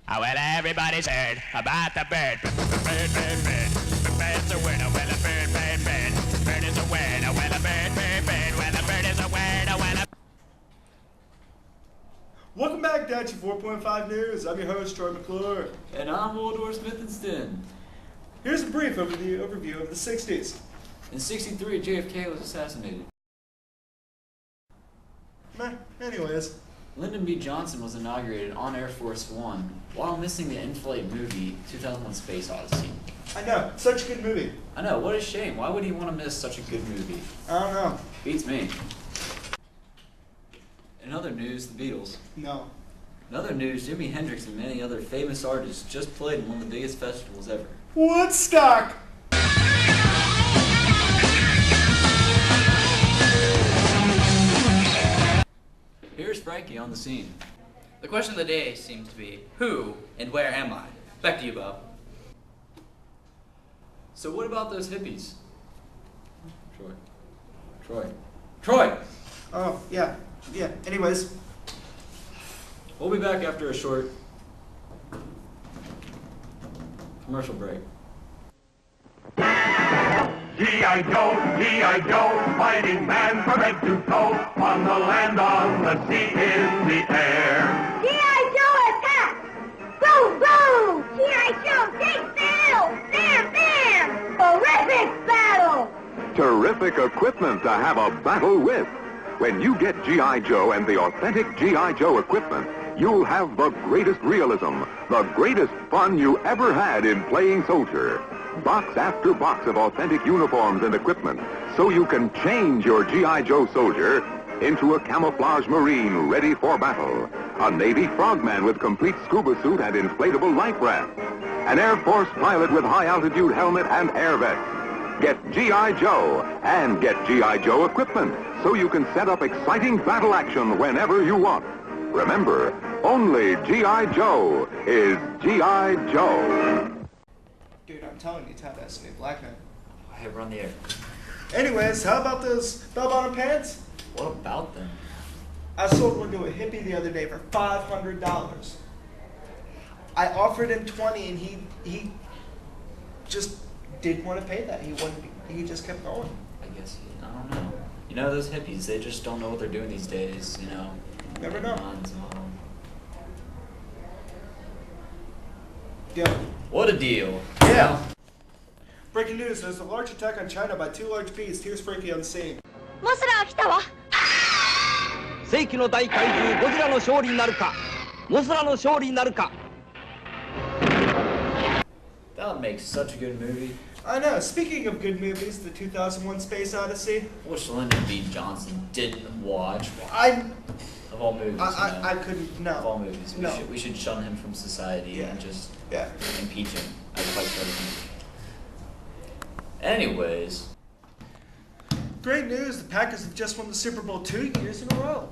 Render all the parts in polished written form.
Oh, well, everybody's heard about the bird. Bird, bird, bird. Bird's a word. Oh, well, a bird, bird, bird. Bird is a word. Oh, well, a bird, bird, bird. Well, a bird is a word. Oh, well, a... Welcome back to 4.5 News. I'm your host, Troy McClure. And I'm Waldor Smithenston. Here's a brief overview of the 60s. In '63, JFK was assassinated. Anyways. Lyndon B. Johnson was inaugurated on Air Force One while missing the in-flight movie 2001 Space Odyssey. I know, such a good movie. I know, what a shame. Why would he want to miss such a good movie? I don't know. Beats me. In other news, the Beatles. No. In other news, Jimi Hendrix and many other famous artists just played in one of the biggest festivals ever. Woodstock! Here's Frankie on the scene. The question of the day seems to be, who and where am I? Back to you, Bob. So what about those hippies? Troy! Oh, yeah. Anyways. We'll be back after a short commercial break. G.I. Joe, fighting man from head to toe, on the land, on the sea, in the air. G.I. Joe attack! Boom, boom! G.I. Joe takes battle! Bam, bam! Terrific battle! Terrific equipment to have a battle with. When you get G.I. Joe and the authentic G.I. Joe equipment, you'll have the greatest realism, the greatest fun you ever had in playing soldier. Box after box of authentic uniforms and equipment, so you can change your G.I. Joe soldier into a camouflage Marine ready for battle, a Navy frogman with complete scuba suit and inflatable life raft, an Air Force pilot with high-altitude helmet and air vest. Get G.I. Joe and get G.I. Joe equipment, so you can set up exciting battle action whenever you want. Remember, only G.I. Joe is G.I. Joe. Dude, I'm telling you, Todd has to be black man. I have run the air. Anyways, how about those bell-bottom pants? What about them? I sold one to a hippie the other day for $500. I offered him $20 and he just didn't want to pay that. He just kept going. I guess, I don't know. You know, those hippies, they just don't know what they're doing these days, you know. Never know. Yeah. What a deal. Yeah. Breaking news, there's a large attack on China by two large beasts. Here's Frankie on the scene. モスラが来たわ世紀の大怪獣ゴジラの勝利になるかモスラの勝利になるか That would make such a good movie. I know. Speaking of good movies, the 2001 Space Odyssey. Which Lyndon B. Johnson didn't watch. Of all movies, I couldn't, no. Of all movies. No. We should shun him from society and just impeach him as vice president. Anyways. Great news, the Packers have just won the Super Bowl 2 years in a row.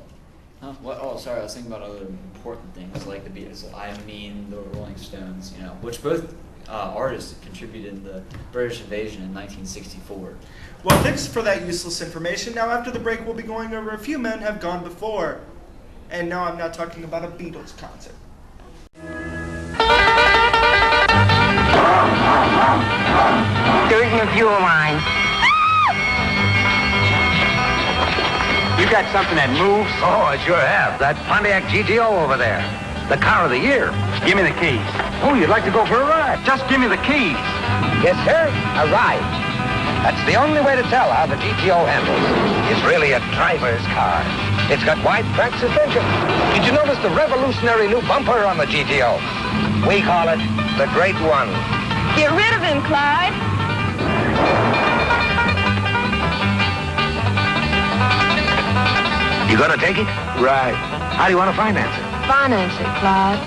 Huh? What? Oh, sorry, I was thinking about other important things like the Beatles. I mean, the Rolling Stones, you know, which both artists contributed in the British invasion in 1964. Well, thanks for that useless information. Now, after the break, we'll be going over a few men have gone before. And no, I'm not talking about a Beatles concert. There isn't a fuel line. You got something that moves? Oh, I sure have. That Pontiac GTO over there. The car of the year. Give me the keys. Oh, you'd like to go for a ride? Just give me the keys. Yes, sir. A ride. That's the only way to tell how the GTO handles. It's really a driver's car. It's got wide track suspension. Did you notice the revolutionary new bumper on the GTO? We call it the Great One. Get rid of him, Clyde. You gonna take it? Right. How do you want to finance it? Finance it, Clyde.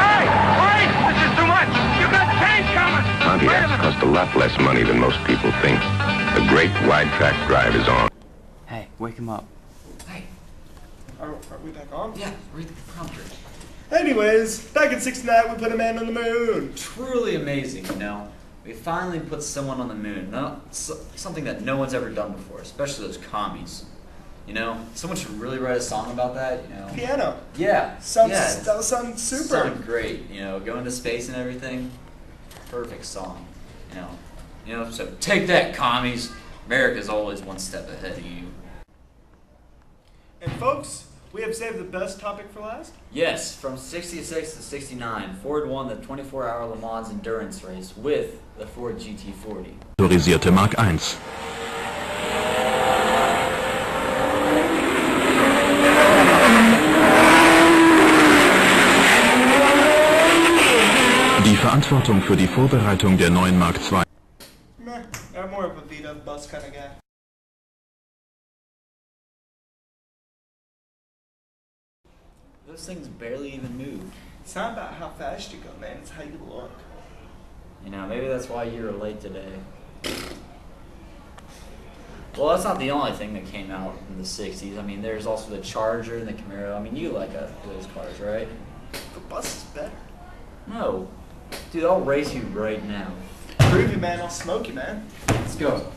Hey, wait! This is too much. You got tank coming. Pontiacs cost a lot less money than most people think. The great wide track drive is on. Hey, wake him up. Hey. Are we back on? Yeah, read the prompter. Anyways, back in '69, we put a man on the moon. Truly amazing, you know. We finally put someone on the moon. Something that no one's ever done before, especially those commies. You know, someone should really write a song about that. You know, Piano. yeah, That'll sound super. Sound great. You know, going to space and everything. Perfect song. You know. So take that, commies. America's always one step ahead of you. And folks, we have saved the best topic for last. Yes, from 66 to 69, Ford won the 24-hour Le Mans endurance race with the Ford GT40. Motorisierte Mark I. Die Verantwortung für die Vorbereitung der neuen Mark II. Meh, I'm more of a Vita bus kind of guy. Those things barely even move. It's not about how fast you go, man. It's how you look. You know, maybe that's why you were late today. Well, that's not the only thing that came out in the 60s. I mean, there's also the Charger and the Camaro. I mean, you like those cars, right? The bus is better. No. Dude, I'll race you right now. Prove you, man. I'll smoke you, man. Let's go.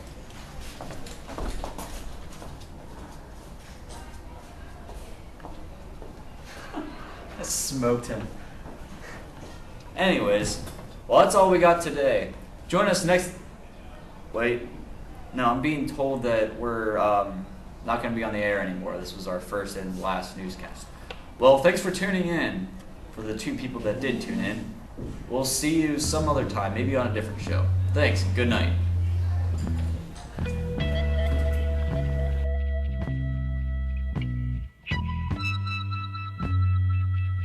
I smoked him. Anyways, well, that's all we got today. Join us next... Wait. No, I'm being told that we're not going to be on the air anymore. This was our first and last newscast. Well, thanks for tuning in. For the 2 people that did tune in. We'll see you some other time, maybe on a different show. Thanks, and good night.